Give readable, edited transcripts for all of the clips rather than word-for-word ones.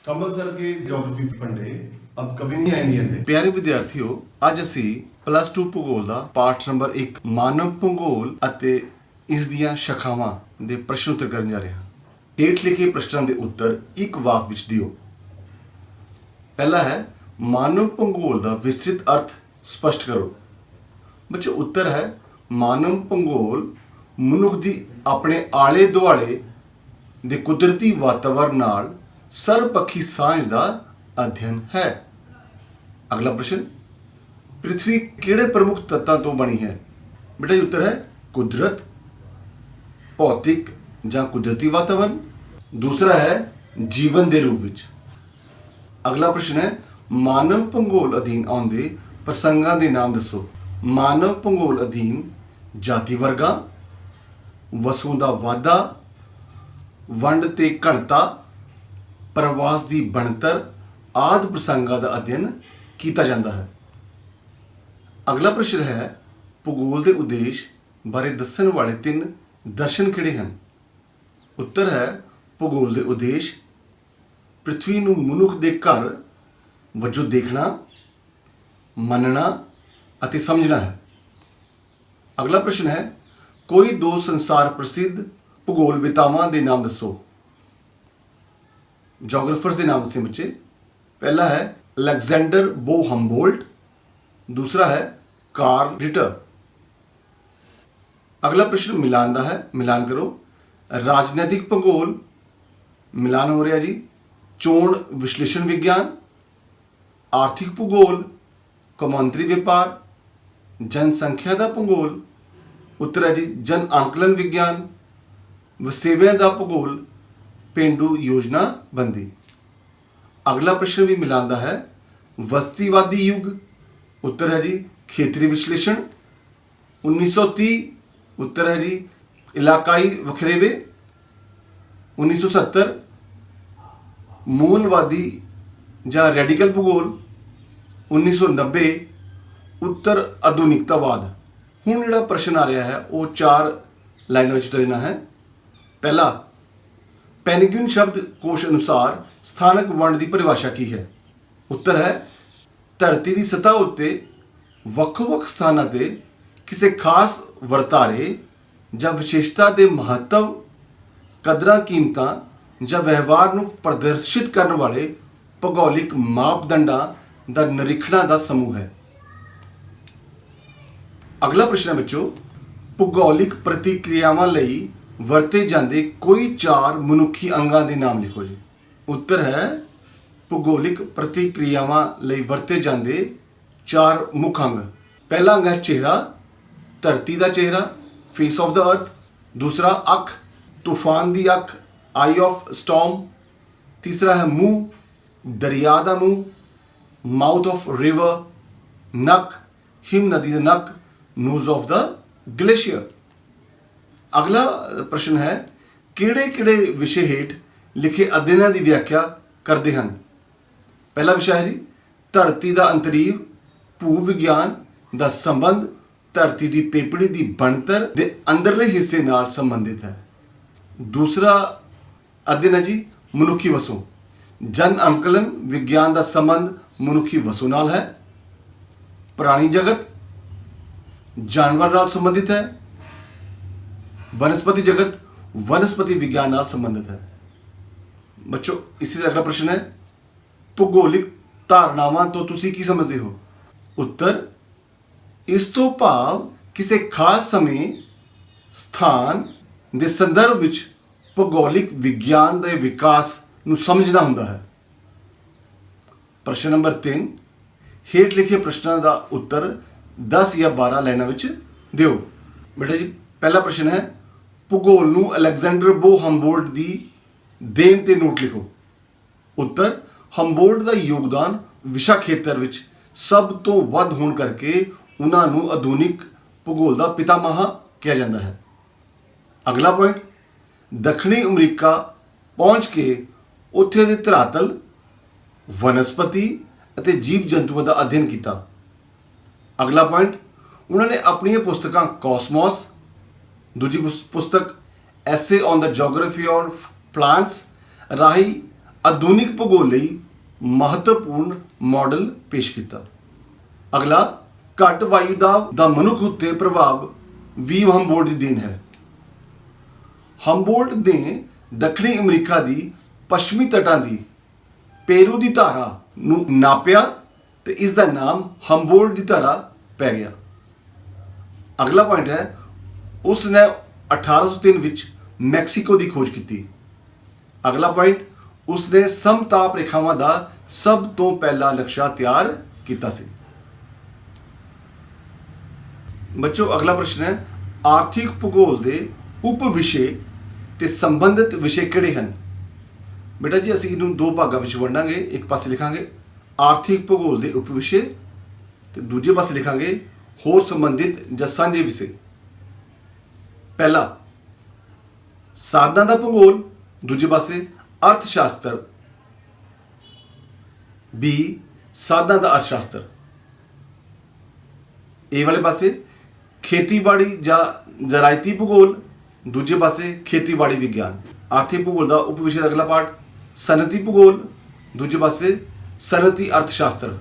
कमल sir के geography फंडे अब कभी नहीं आएंगे अंडे। प्यारे विद्यार्थियों, ਅੱਜ ਅਸੀਂ +2 ਭੂਗੋਲ ਦਾ ਪਾਠ ਨੰਬਰ 1 ਮਾਨਵ ਭੂਗੋਲ ਅਤੇ ਇਸ ਦੀਆਂ ਸ਼ਾਖਾਵਾਂ ਦੇ ਪ੍ਰਸ਼ਨ ਉੱਤਰ ਕਰਨ ਜਾ ਰਹੇ ਹਾਂ। ਹੇਠ ਲਿਖੇ ਪ੍ਰਸ਼ਨਾਂ ਦੇ ਉੱਤਰ ਇੱਕ ਵਾਕ ਵਿੱਚ ਦਿਓ। ਪਹਿਲਾ ਹੈ ਮਾਨਵ ਭੂਗੋਲ ਦਾ ਵਿਸਤ੍ਰਿਤ ਅਰਥ ਸਪਸ਼ਟ ਕਰੋ। ਬੱਚੋ ਉੱਤਰ ਹੈ ਮਾਨਵ ਭੂਗੋਲ ਮਨੁੱਖ ਦੀ ਆਪਣੇ ਆਲੇ ਦੁਆਲੇ ਦੇ ਕੁਦਰਤੀ ਵਾਤਾਵਰਣ ਨਾਲ ਸਰਬਪੱਖੀ ਸਾਂਝ ਦਾ ਅਧਿਐਨ ਹੈ। ਅਗਲਾ ਪ੍ਰਸ਼ਨ, ਪ੍ਰਿਥਵੀ ਕਿਹੜੇ ਪ੍ਰਮੁੱਖ ਤੱਤਾਂ ਤੋਂ ਬਣੀ ਹੈ? ਬੇਟਾ ਜੀ ਉੱਤਰ ਹੈ ਕੁਦਰਤ, ਭੌਤਿਕ ਜਾਂ ਕੁਦਰਤੀ ਵਾਤਾਵਰਣ। ਦੂਸਰਾ ਹੈ ਜੀਵਨ ਦੇ ਰੂਪ ਵਿੱਚ। ਅਗਲਾ ਪ੍ਰਸ਼ਨ ਹੈ ਮਾਨਵ ਭੂਗੋਲ ਅਧੀਨ ਆਉਂਦੇ ਪ੍ਰਸੰਗਾਂ ਦੇ ਨਾਮ ਦੱਸੋ। ਮਾਨਵ ਭੂਗੋਲ ਅਧੀਨ ਜਾਤੀ ਵਰਗਾਂ, ਵਸੋਂ ਦਾ ਵਾਧਾ, ਵੰਡ ਤੇ ਘਣਤਾ, ਪ੍ਰਵਾਸ ਦੀ ਬਣਤਰ ਆਦਿ ਪ੍ਰਸੰਗਾਂ ਦਾ ਅਧਿਐਨ ਕੀਤਾ ਜਾਂਦਾ ਹੈ। ਅਗਲਾ ਪ੍ਰਸ਼ਨ ਹੈ ਭੂਗੋਲ ਦੇ ਉਦੇਸ਼ ਬਾਰੇ ਦੱਸਣ ਵਾਲੇ 3 ਦਰਸ਼ਨ ਕਿਹੜੇ ਹਨ? ਉੱਤਰ ਹੈ ਭੂਗੋਲ ਦੇ ਉਦੇਸ਼ ਪ੍ਰਿਥਵੀ ਨੂੰ ਮਨੁੱਖ ਦੇ ਘਰ ਵਜੋਂ ਦੇਖਣਾ, ਮੰਨਣਾ ਅਤੇ ਸਮਝਣਾ ਹੈ। ਅਗਲਾ ਪ੍ਰਸ਼ਨ ਹੈ ਕੋਈ 2 ਸੰਸਾਰ ਪ੍ਰਸਿੱਧ ਭੂਗੋਲਵਿਤਾਵਾਂ ਦੇ ਨਾਮ ਦੱਸੋ। ਜੋਗ੍ਰਾਫਰਸ ਦੇ ਨਾਮ ਦੱਸੇ ਬੱਚੇ। ਪਹਿਲਾ ਹੈ ਅਲੈਗਜ਼ੈਂਡਰ ਬੋ ਹੰਬੋਲਟ, ਦੂਸਰਾ ਹੈ ਕਾਰਲ ਰਿਟਰ। ਅਗਲਾ ਪ੍ਰਸ਼ਨ ਮਿਲਾਨ ਦਾ ਹੈ, ਮਿਲਾਨ ਕਰੋ। ਰਾਜਨੀਤਿਕ ਭੂਗੋਲ, ਮਿਲਾਨ ਹੋ ਰਿਹਾ ਜੀ। ਚੋਣ ਵਿਸ਼ਲੇਸ਼ਣ ਵਿਗਿਆਨ, ਆਰਥਿਕ ਭੂਗੋਲ, ਕੌਮਾਂਤਰੀ ਵਪਾਰ, ਜਨਸੰਖਿਆ ਦਾ ਭੂਗੋਲ, ਉੱਤਰ ਹੈ ਜੀ ਜਨ ਅੰਕਲਨ ਵਿਗਿਆਨ, ਵਸੇਵਿਆਂ ਦਾ ਭੂਗੋਲ, ਪੇਂਡੂ ਯੋਜਨਾਬੰਦੀ। ਅਗਲਾ ਪ੍ਰਸ਼ਨ ਵੀ ਮਿਲਾਨ ਦਾ ਹੈ। ਵਸਤੀਵਾਦੀ ਯੁੱਗ, ਉੱਤਰ ਹੈ ਜੀ ਖੇਤਰੀ ਵਿਸ਼ਲੇਸ਼ਣ। 1930, ਉੱਤਰ ਹੈ ਜੀ ਇਲਾਕਾਈ ਵਖਰੇਵੇ। 1970 ਮੂਲਵਾਦੀ ਜਾਂ ਰੈਡੀਕਲ ਭੂਗੋਲ। 1990 ਉੱਤਰ ਆਧੁਨਿਕਤਾਵਾਦ। ਹੁਣ ਜਿਹੜਾ ਪ੍ਰਸ਼ਨ ਆ ਰਿਹਾ ਹੈ ਉਹ 4 ਲਾਈਨਾਂ ਵਿੱਚ ਦੇਣਾ ਹੈ। ਪਹਿਲਾ, ਪੈਨਗੁਇਨ ਸ਼ਬਦ ਕੋਸ਼ ਅਨੁਸਾਰ ਸਥਾਨਕ ਵੰਡ ਦੀ ਪਰਿਭਾਸ਼ਾ ਕੀ ਹੈ? ਉੱਤਰ ਹੈ ਧਰਤੀ ਦੀ ਸਤ੍ਹਾ ਉੱਤੇ ਵੱਖ-ਵੱਖ ਸਥਾਨਾਂ ਤੇ ਕਿਸੇ ਖਾਸ ਵਰਤਾਰੇ ਜਾਂ ਵਿਸ਼ੇਸ਼ਤਾ ਦੇ ਮਹੱਤਵ, ਕਦਰਾਂ ਕੀਮਤਾਂ ਜਾਂ ਵਿਵਹਾਰ ਨੂੰ ਪ੍ਰਦਰਸ਼ਿਤ ਕਰਨ ਵਾਲੇ ਭੂਗੋਲਿਕ ਮਾਪਦੰਡਾਂ ਦਾ ਨਿਰੀਖਣਾਂ ਦਾ ਸਮੂਹ ਹੈ। ਅਗਲਾ ਪ੍ਰਸ਼ਨ ਹੈ ਬੱਚੋ ਭੂਗੋਲਿਕ ਪ੍ਰਤੀਕਿਰਿਆਵਾਂ ਲਈ ਵਰਤੇ ਜਾਂਦੇ ਕੋਈ 4 ਮਨੁੱਖੀ ਅੰਗਾਂ ਦੇ ਨਾਮ ਲਿਖੋ ਜੀ। ਉੱਤਰ ਹੈ ਭੂਗੋਲਿਕ ਪ੍ਰਤੀਕਿਰਿਆਵਾਂ ਲਈ ਵਰਤੇ ਜਾਂਦੇ 4 ਮੁੱਖ ਅੰਗ। ਪਹਿਲਾ ਅੰਗ ਹੈ ਚਿਹਰਾ, ਧਰਤੀ ਦਾ ਚਿਹਰਾ, ਫੇਸ ਆਫ ਦਾ ਅਰਥ। ਦੂਸਰਾ ਅੱਖ, ਤੂਫਾਨ ਦੀ ਅੱਖ, ਆਈ ਆਫ ਸਟਾਰਮ। ਤੀਸਰਾ ਹੈ ਮੂੰਹ, ਦਰਿਆ ਦਾ ਮੂੰਹ, ਮਾਊਥ ਆਫ ਰਿਵਰ। ਨੱਕ, ਹਿਮ ਨਦੀ ਦਾ ਨੱਕ, ਨੋਜ਼ ਆਫ ਦਾ ਗਲੇਸ਼ੀਅਰ। ਅਗਲਾ ਪ੍ਰਸ਼ਨ ਹੈ ਕਿਹੜੇ ਵਿਸ਼ੇ ਹੇਠ ਲਿਖੇ ਅਧਿਐਨਾਂ ਦੀ ਵਿਆਖਿਆ ਕਰਦੇ ਹਨ? ਪਹਿਲਾ ਵਿਸ਼ਾ ਹੈ ਜੀ ਧਰਤੀ ਦਾ ਅੰਤਰੀਵ, ਭੂ ਵਿਗਿਆਨ ਦਾ ਸੰਬੰਧ ਧਰਤੀ ਦੀ ਪੇਪੜੀ ਦੀ ਬਣਤਰ ਦੇ ਅੰਦਰਲੇ ਹਿੱਸੇ ਨਾਲ ਸੰਬੰਧਿਤ ਹੈ। ਦੂਸਰਾ ਅਧਿਐਨ ਹੈ ਜੀ ਮਨੁੱਖੀ ਵਸੋਂ। ਜਨ ਅੰਕਲਨ ਵਿਗਿਆਨ ਦਾ ਸੰਬੰਧ ਮਨੁੱਖੀ ਵਸੋਂ ਨਾਲ ਹੈ। ਪ੍ਰਾਣੀ ਜਗਤ ਜਾਨਵਰ ਨਾਲ ਸੰਬੰਧਿਤ ਹੈ। ਵਨਸਪਤੀ ਜਗਤ ਵਨਸਪਤੀ ਵਿਗਿਆਨ ਨਾਲ ਸੰਬੰਧਿਤ ਹੈ। ਬੱਚੋ ਇਸੇ ਤਰ੍ਹਾਂ ਅਗਲਾ ਪ੍ਰਸ਼ਨ ਹੈ ਭੂਗੋਲਿਕ ਧਾਰਨਾਵਾਂ ਤੋਂ ਤੁਸੀਂ ਕੀ ਸਮਝਦੇ ਹੋ? ਉੱਤਰ ਇਸ ਤੋਂ ਭਾਵ ਕਿਸੇ ਖਾਸ ਸਮੇਂ, ਸਥਾਨ ਦੇ ਸੰਦਰਭ ਵਿੱਚ ਭੂਗੋਲਿਕ ਵਿਗਿਆਨ ਦੇ ਵਿਕਾਸ ਨੂੰ ਸਮਝਣਾ ਹੁੰਦਾ ਹੈ। ਪ੍ਰਸ਼ਨ ਨੰਬਰ 3, ਹੇਠ ਲਿਖੇ ਪ੍ਰਸ਼ਨਾਂ ਦਾ ਉੱਤਰ 10 ਜਾਂ 12 ਲਾਈਨਾਂ ਵਿੱਚ ਦਿਓ। ਬੇਟਾ ਜੀ ਪਹਿਲਾ ਪ੍ਰਸ਼ਨ ਹੈ ਭੂਗੋਲ ਨੂੰ ਅਲੈਗਜ਼ੈਂਡਰ ਬੋ ਹੰਬੋਲਟ ਦੀ ਦੇਣ ਤੇ ਨੋਟ ਲਿਖੋ। ਉੱਤਰ ਹੰਬੋਲਟ ਦਾ ਯੋਗਦਾਨ ਵਿਸ਼ਾ ਖੇਤਰ ਵਿੱਚ ਸਭ ਤੋਂ ਵੱਧ ਹੋਣ ਕਰਕੇ ਉਹਨਾਂ ਨੂੰ ਆਧੁਨਿਕ ਭੂਗੋਲ ਦਾ ਪਿਤਾਮਹ ਕਿਹਾ ਜਾਂਦਾ ਹੈ। ਅਗਲਾ ਪੁਆਇੰਟ, ਦੱਖਣੀ ਅਮਰੀਕਾ ਪਹੁੰਚ ਕੇ ਉੱਥੇ ਦੇ ਧਰਾਤਲ, ਵਨਸਪਤੀ ਅਤੇ ਜੀਵ ਜੰਤੂਆਂ ਦਾ ਅਧਿਐਨ ਕੀਤਾ। ਅਗਲਾ ਪੁਆਇੰਟ, ਉਹਨਾਂ ਨੇ ਆਪਣੀਆਂ ਪੁਸਤਕਾਂ ਕੌਸਮੋਸ, ਦੂਜੀ ਪੁਸਤਕ ਐਸੇ on the geography of plants ਰਾਹੀਂ ਆਧੁਨਿਕ ਭੂਗੋਲ ਲਈ ਮਹੱਤਵਪੂਰਨ ਮਾਡਲ ਪੇਸ਼ ਕੀਤਾ। ਅਗਲਾ, ਘੱਟ ਵਾਯੂ ਦਾਬ ਦਾ ਮਨੁੱਖ ਉੱਤੇ ਪ੍ਰਭਾਵ ਵੀ ਹੰਬੋਲਟ ਦੀ ਦੇਣ ਹੈ। ਹੰਬੋਲਟ ਨੇ ਦੱਖਣੀ ਅਮਰੀਕਾ ਦੀ ਪੱਛਮੀ ਤਟਾਂ ਦੀ ਪੇਰੂ ਦੀ ਧਾਰਾ ਨੂੰ ਨਾਪਿਆ ਤੇ ਇਸ ਦਾ ਨਾਮ ਹੰਬੋਲਟ ਦੀ ਧਾਰਾ ਪੈ ਗਿਆ। ਅਗਲਾ ਪੁਆਇੰਟ ਹੈ, ਉਸ ਨੇ 1803 ਵਿੱਚ ਮੈਕਸੀਕੋ ਦੀ ਖੋਜ ਕੀਤੀ। ਅਗਲਾ ਪੁਆਇੰਟ, ਉਸ ਨੇ ਸਮਤਾਪ ਰੇਖਾਵਾਂ ਦਾ ਸਭ ਤੋਂ ਪਹਿਲਾ ਨਕਸ਼ਾ ਤਿਆਰ ਕੀਤਾ ਸੀ। ਬੱਚੋ, ਅਗਲਾ ਪ੍ਰਸ਼ਨ ਹੈ, ਆਰਥਿਕ ਭੂਗੋਲ ਦੇ ਉਪ ਵਿਸ਼ੇ ਤੇ ਸੰਬੰਧਿਤ ਵਿਸ਼ੇ ਕਿਹੜੇ ਹਨ? ਬੇਟਾ ਜੀ, ਅਸੀਂ ਇਹਨੂੰ ਦੋ ਭਾਗਾਂ ਵਿੱਚ ਵੰਡਾਂਗੇ। ਇੱਕ ਪਾਸੇ ਲਿਖਾਂਗੇ ਆਰਥਿਕ ਭੂਗੋਲ ਦੇ ਉਪ ਵਿਸ਼ੇ ਤੇ ਦੂਜੇ ਪਾਸੇ ਲਿਖਾਂਗੇ ਹੋਰ ਸੰਬੰਧਿਤ ਜਾਂ ਸਾਂਝੇ ਵਿਸ਼ੇ। ਪਹਿਲਾ, ਸਾਧਨਾਂ ਦਾ ਭੂਗੋਲ, ਦੂਜੇ ਪਾਸੇ ਅਰਥ ਸ਼ਾਸਤਰ। ਬੀ, ਸਾਧਨਾਂ ਦਾ ਅਰਥ ਸ਼ਾਸਤਰ। ਇਹ ਵਾਲੇ ਪਾਸੇ ਖੇਤੀਬਾੜੀ ਜਾਂ ਜ਼ਰਾਇਤੀ ਭੂਗੋਲ, ਦੂਜੇ ਪਾਸੇ ਖੇਤੀਬਾੜੀ ਵਿਗਿਆਨ। ਆਰਥਿਕ ਭੂਗੋਲ ਦਾ ਉਪ ਵਿਸ਼ੇ ਦਾ ਅਗਲਾ ਪਾਰਟ ਸਨਅਤੀ ਭੂਗੋਲ, ਦੂਜੇ ਪਾਸੇ ਸਨਅਤੀ ਅਰਥ ਸ਼ਾਸਤਰ।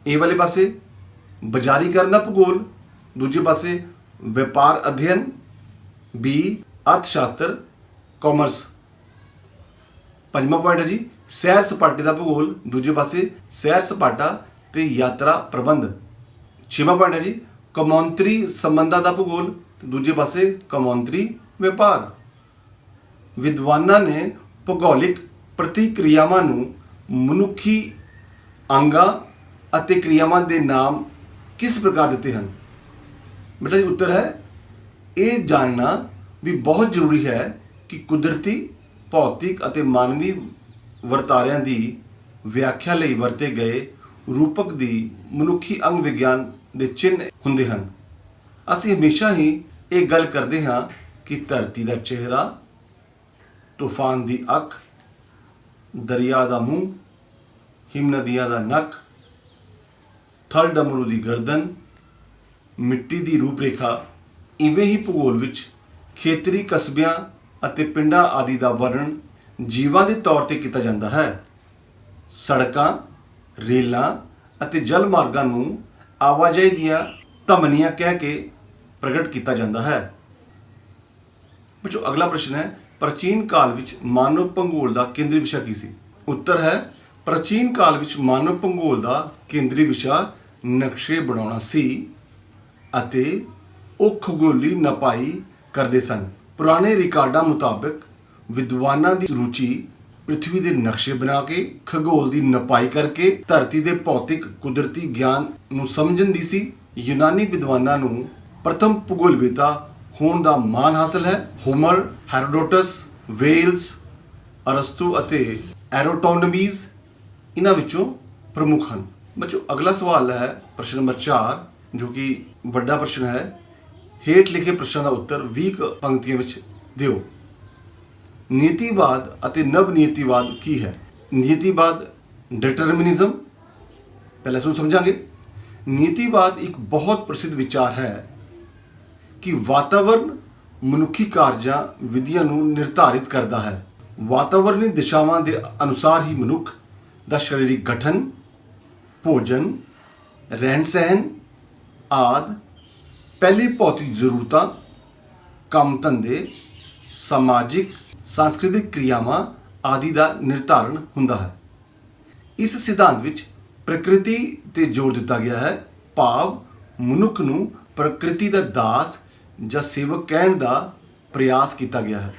ਇਹ ਵਾਲੇ ਪਾਸੇ ਬਜ਼ਾਰੀਕਰਨ ਦਾ ਭੂਗੋਲ, ਦੂਜੇ ਪਾਸੇ ਵਪਾਰ ਅਧਿਐਨ। ਬੀ, ਅਰਥ ਸ਼ਾਸਤਰ ਕਾਮਰਸ। ਪੰਜਵਾਂ ਪੁਆਇੰਟ ਹੈ ਜੀ ਸੈਰ ਸਪਾਟੇ ਦਾ ਭੂਗੋਲ, ਦੂਜੇ ਪਾਸੇ ਸੈਰ ਸਪਾਟਾ ਤੇ ਯਾਤਰਾ ਪ੍ਰਬੰਧ। ਛੇਵਾਂ ਪੁਆਇੰਟ ਹੈ ਜੀ ਕੌਮਾਂਤਰੀ ਸੰਬੰਧਾਂ ਦਾ ਭੂਗੋਲ ਤੇ ਦੂਜੇ ਪਾਸੇ ਕੌਮਾਂਤਰੀ ਵਪਾਰ। ਵਿਦਵਾਨਾਂ ਨੇ ਭੂਗੋਲਿਕ ਪ੍ਰਤੀਕਿਰਿਆਵਾਂ ਨੂੰ ਮਨੁੱਖੀ ਅੰਗਾਂ ਅਤੇ ਕਿਰਿਆਵਾਂ ਦੇ ਨਾਮ ਕਿਸ ਪ੍ਰਕਾਰ ਦਿੱਤੇ ਹਨ? ਬੇਟਾ ਜੀ, ਉੱਤਰ ਹੈ, ਇਹ ਜਾਣਨਾ ਵੀ ਬਹੁਤ ਜ਼ਰੂਰੀ ਹੈ ਕਿ ਕੁਦਰਤੀ, ਭੌਤਿਕ ਅਤੇ ਮਾਨਵੀ ਵਰਤਾਰਿਆਂ ਦੀ ਵਿਆਖਿਆ ਲਈ ਵਰਤੇ ਗਏ ਰੂਪਕ ਦੀ ਮਨੁੱਖੀ ਅੰਗ ਵਿਗਿਆਨ ਦੇ ਚਿੰਨ੍ਹ ਹੁੰਦੇ ਹਨ। ਅਸੀਂ ਹਮੇਸ਼ਾ ਹੀ ਇਹ ਗੱਲ ਕਰਦੇ ਹਾਂ ਕਿ ਧਰਤੀ ਦਾ ਚਿਹਰਾ, ਤੂਫਾਨ ਦੀ ਅੱਖ, ਦਰਿਆ ਦਾ ਮੂੰਹ, ਹਿਮ ਨਦੀਆਂ ਦਾ ਨੱਕ, ਥਲ ਡਮਰੂ ਦੀ ਗਰਦਨ, ਮਿੱਟੀ ਦੀ ਰੂਪਰੇਖਾ, ਇਵੇਂ ਹੀ ਭੂਗੋਲ ਵਿੱਚ ਖੇਤਰੀ ਕਸਬਿਆਂ ਅਤੇ ਪਿੰਡਾਂ ਆਦਿ ਦਾ ਵਰਣਨ ਜੀਵਾਂ ਦੇ ਤੌਰ ਤੇ ਕੀਤਾ ਜਾਂਦਾ ਹੈ। ਸੜਕਾਂ, ਰੇਲਾਂ ਅਤੇ ਜਲ ਮਾਰਗਾਂ ਨੂੰ ਆਵਾਜਾਈ ਦੀਆਂ ਧਮਨੀਆਂ ਕਹਿ ਕੇ ਪ੍ਰਗਟ ਕੀਤਾ ਜਾਂਦਾ ਹੈ। ਬੱਚੋ, ਅਗਲਾ ਪ੍ਰਸ਼ਨ ਹੈ, ਪ੍ਰਾਚੀਨ ਕਾਲ ਵਿੱਚ ਮਾਨਵ ਭੂਗੋਲ ਦਾ ਕੇਂਦਰੀ ਵਿਸ਼ਾ ਕੀ ਸੀ? ਉੱਤਰ ਹੈ, ਪ੍ਰਾਚੀਨ ਕਾਲ ਵਿੱਚ ਮਾਨਵ ਭੂਗੋਲ ਦਾ ਕੇਂਦਰੀ ਵਿਸ਼ਾ ਨਕਸ਼ੇ ਬਣਾਉਣਾ ਸੀ ਅਤੇ ਉਹ ਖਗੋਲੀ ਨਪਾਈ ਕਰਦੇ ਸਨ। ਪੁਰਾਣੇ ਰਿਕਾਰਡਾਂ ਮੁਤਾਬਕ ਵਿਦਵਾਨਾਂ ਦੀ ਰੁਚੀ ਪ੍ਰਿਥਵੀ ਦੇ ਨਕਸ਼ੇ ਬਣਾ ਕੇ, ਖਗੋਲ ਦੀ ਨਪਾਈ ਕਰਕੇ ਧਰਤੀ ਦੇ ਭੌਤਿਕ ਕੁਦਰਤੀ ਗਿਆਨ ਨੂੰ ਸਮਝਣ ਦੀ ਸੀ। ਯੂਨਾਨੀ ਵਿਦਵਾਨਾਂ ਨੂੰ ਪ੍ਰਥਮ ਭੂਗੋਲਵੇਤਾ ਹੋਣ ਦਾ ਮਾਣ ਹਾਸਲ ਹੈ। ਹੋਮਰ, ਹੈਰੋਡੋਟਸ, ਵੇਲਸ, ਅਰਸਤੂ ਅਤੇ ਐਰੋਟੋਨਮੀਜ਼ ਇਹਨਾਂ ਵਿੱਚੋਂ ਪ੍ਰਮੁੱਖ ਹਨ। ਬੱਚੋ, ਅਗਲਾ ਸਵਾਲ ਹੈ ਪ੍ਰਸ਼ਨ ਨੰਬਰ 4, ਜੋ ਕਿ ਵੱਡਾ ਪ੍ਰਸ਼ਨ ਹੈ। ਹੇਠ ਲਿਖੇ ਪ੍ਰਸ਼ਨਾਂ ਦਾ ਉੱਤਰ 20 ਪੰਕਤੀਆਂ ਵਿੱਚ ਦਿਓ। ਨੀਤੀਵਾਦ ਅਤੇ ਨਵ ਨੀਤੀਵਾਦ ਕੀ ਹੈ? ਨੀਤੀਵਾਦ ਡਿਟਰਮਿਨਿਜ਼ਮ, ਪਹਿਲਾਂ ਇਸ ਨੂੰ ਸਮਝਾਂਗੇ। ਨੀਤੀਵਾਦ ਇੱਕ ਬਹੁਤ ਪ੍ਰਸਿੱਧ ਵਿਚਾਰ ਹੈ ਕਿ ਵਾਤਾਵਰਣ ਮਨੁੱਖੀ ਕਾਰਜਾਂ ਵਿਧੀਆਂ ਨੂੰ ਨਿਰਧਾਰਿਤ ਕਰਦਾ ਹੈ। ਵਾਤਾਵਰਣੀ ਦਿਸ਼ਾਵਾਂ ਦੇ ਅਨੁਸਾਰ ਹੀ ਮਨੁੱਖ ਦਾ ਸਰੀਰਕ ਗਠਨ, ਭੋਜਨ, ਰਹਿਣ ਸਹਿਣ ਆਦਿ ਪਹਿਲੀ ਭੌਤਿਕ ਜ਼ਰੂਰਤਾਂ, ਕੰਮ ਧੰਦੇ, ਸਮਾਜਿਕ सांस्कृतिक क्रियावां आदि का निर्धारण हुंदा है। इस सिद्धांत विच प्रकृति ते जोर दिता गया है, भाव मनुख नूं प्रकृति का दास ਜਾਂ सेवक कहण का प्रयास किया गया है।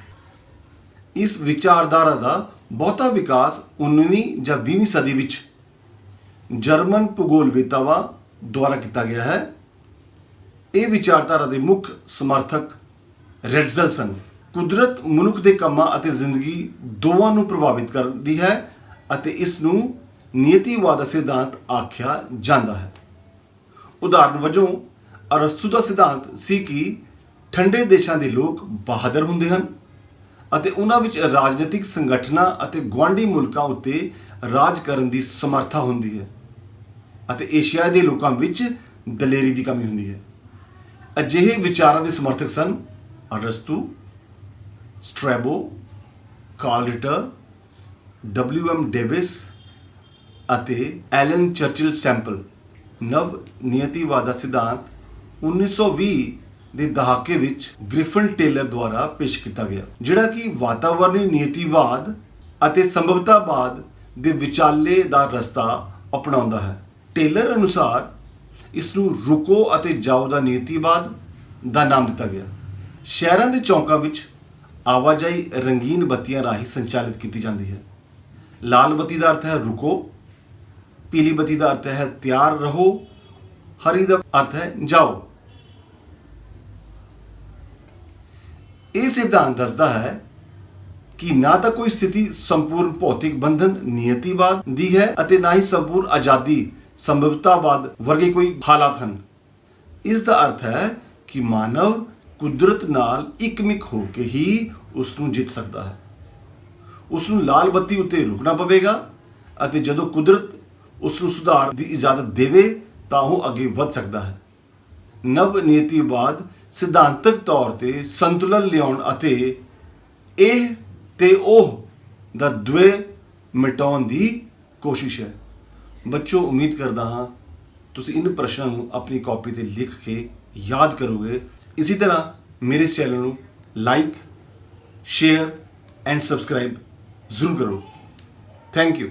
इस विचारधारा का बहुता विकास 19वीं ਜਾਂ 20वीं सदी विच जर्मन भूगोलवेतावां द्वारा किया गया है। ਇਹ विचारधारा के मुख्य समर्थक रेटजल सन। ਕੁਦਰਤ ਮਨੁੱਖ ਦੇ ਕੰਮਾਂ ਅਤੇ ਜ਼ਿੰਦਗੀ ਦੋਵਾਂ ਨੂੰ ਪ੍ਰਭਾਵਿਤ ਕਰਦੀ ਹੈ ਅਤੇ ਇਸ ਨੂੰ ਨੀਤੀਵਾਦ ਦਾ ਸਿਧਾਂਤ ਆਖਿਆ ਜਾਂਦਾ ਹੈ। ਉਦਾਹਰਨ ਵਜੋਂ ਅਰਸਤੂ ਦਾ ਸਿਧਾਂਤ ਸੀ ਕਿ ਠੰਡੇ ਦੇਸ਼ਾਂ ਦੇ ਲੋਕ ਬਹਾਦਰ ਹੁੰਦੇ ਹਨ ਅਤੇ ਉਹਨਾਂ ਵਿੱਚ ਰਾਜਨੀਤਿਕ ਸੰਗਠਨਾਂ ਅਤੇ ਗੁਆਂਢੀ ਮੁਲਕਾਂ ਉੱਤੇ ਰਾਜ ਕਰਨ ਦੀ ਸਮਰੱਥਾ ਹੁੰਦੀ ਹੈ ਅਤੇ ਏਸ਼ੀਆ ਦੇ ਲੋਕਾਂ ਵਿੱਚ ਦਲੇਰੀ ਦੀ ਕਮੀ ਹੁੰਦੀ ਹੈ। ਅਜਿਹੇ ਵਿਚਾਰਾਂ ਦੇ ਸਮਰਥਕ ਸਨ ਅਰਸਤੂ, Strabo, Karl Ritter, WM Davis ਅਤੇ ਐਲਨ ਚਰਚਿਲ ਸੈਂਪਲ ਨਵ ਨਿਯਤੀਵਾਦ ਦਾ ਸਿਧਾਂਤ 1920 ਦੇ ਦਹਾਕੇ ਵਿੱਚ ਗ੍ਰਿਫਨ ਟੇਲਰ ਦੁਆਰਾ ਪੇਸ਼ ਕੀਤਾ ਗਿਆ, ਜਿਹੜਾ ਕਿ ਵਾਤਾਵਰਣੀ ਨਿਯਤੀਵਾਦ ਅਤੇ ਸੰਭਵਤਾਵਾਦ ਦੇ ਵਿਚਾਲੇ ਦਾ ਰਸਤਾ ਅਪਣਾਉਂਦਾ ਹੈ। ਟੇਲਰ ਅਨੁਸਾਰ ਇਸ ਨੂੰ ਰੁਕੋ ਅਤੇ ਜਾਓ ਦਾ ਨਿਯਤੀਵਾਦ ਦਾ ਨਾਮ ਦਿੱਤਾ ਗਿਆ। ਸ਼ਹਿਰਾਂ ਦੇ ਚੌਂਕਾਂ ਵਿੱਚ ਆਵਾਜਾਈ ਰੰਗੀਨ ਬੱਤੀਆਂ ਰਾਹੀਂ ਸੰਚਾਲਿਤ ਕੀਤੀ ਜਾਂਦੀ ਹੈ। ਲਾਲ ਬੱਤੀ ਦਾ ਅਰਥ ਹੈ ਰੁਕੋ, ਪੀਲੀ ਬੱਤੀ ਦਾ ਅਰਥ ਹੈ ਤਿਆਰ ਰਹੋ, ਹਰੀ ਦਾ ਅਰਥ ਹੈ ਜਾਓ। ਇਹ ਸਿਧਾਂਤ ਦੱਸਦਾ ਹੈ ਕਿ ਨਾ ਤਾਂ ਕੋਈ ਸਥਿਤੀ ਸੰਪੂਰਨ ਭੌਤਿਕ ਬੰਧਨ ਨਿਯਤੀਵਾਦ ਦੀ ਹੈ ਅਤੇ ਨਾ ਹੀ ਸੰਪੂਰਨ ਆਜ਼ਾਦੀ ਸੰਭਵਤਾਵਾਦ ਵਰਗੇ ਕੋਈ ਹਾਲਾਤ ਹਨ। ਇਸ ਦਾ ਅਰਥ ਹੈ ਕਿ ਮਾਨਵ ਕੁਦਰਤ ਨਾਲ ਇੱਕਮਿਕ ਹੋ ਕੇ ਹੀ ਉਸ ਨੂੰ ਜਿੱਤ ਸਕਦਾ ਹੈ। ਉਸ ਨੂੰ ਲਾਲ ਬੱਤੀ ਉੱਤੇ ਰੁਕਣਾ ਪਵੇਗਾ ਅਤੇ ਜਦੋਂ ਕੁਦਰਤ ਉਸ ਨੂੰ ਸੁਧਾਰ ਦੀ ਇਜਾਜ਼ਤ ਦੇਵੇ ਤਾਂ ਉਹ ਅੱਗੇ ਵਧ ਸਕਦਾ ਹੈ। ਨਵ ਨਿਯਤੀਵਾਦ ਸਿਧਾਂਤਕ ਤੌਰ ਤੇ ਸੰਤੁਲਨ ਲਿਆਉਣ ਅਤੇ ਇਹ ਤੇ ਉਹ ਦਾ ਦਵੇ ਮਿਟਾਉਣ ਦੀ ਕੋਸ਼ਿਸ਼ ਹੈ। ਬੱਚੋ, ਉਮੀਦ ਕਰਦਾ ਹਾਂ ਤੁਸੀਂ ਇਨ ਪ੍ਰਸ਼ਨਾਂ ਨੂੰ ਆਪਣੀ ਕਾਪੀ ਤੇ ਲਿਖ ਕੇ ਯਾਦ ਕਰੋਗੇ। ਇਸੇ ਤਰ੍ਹਾਂ ਮੇਰੇ ਚੈਨਲ ਨੂੰ ਲਾਈਕ, ਸ਼ੇਅਰ ਐਂਡ ਸਬਸਕ੍ਰਾਈਬ ਜ਼ਰੂਰ ਕਰੋ। Thank you.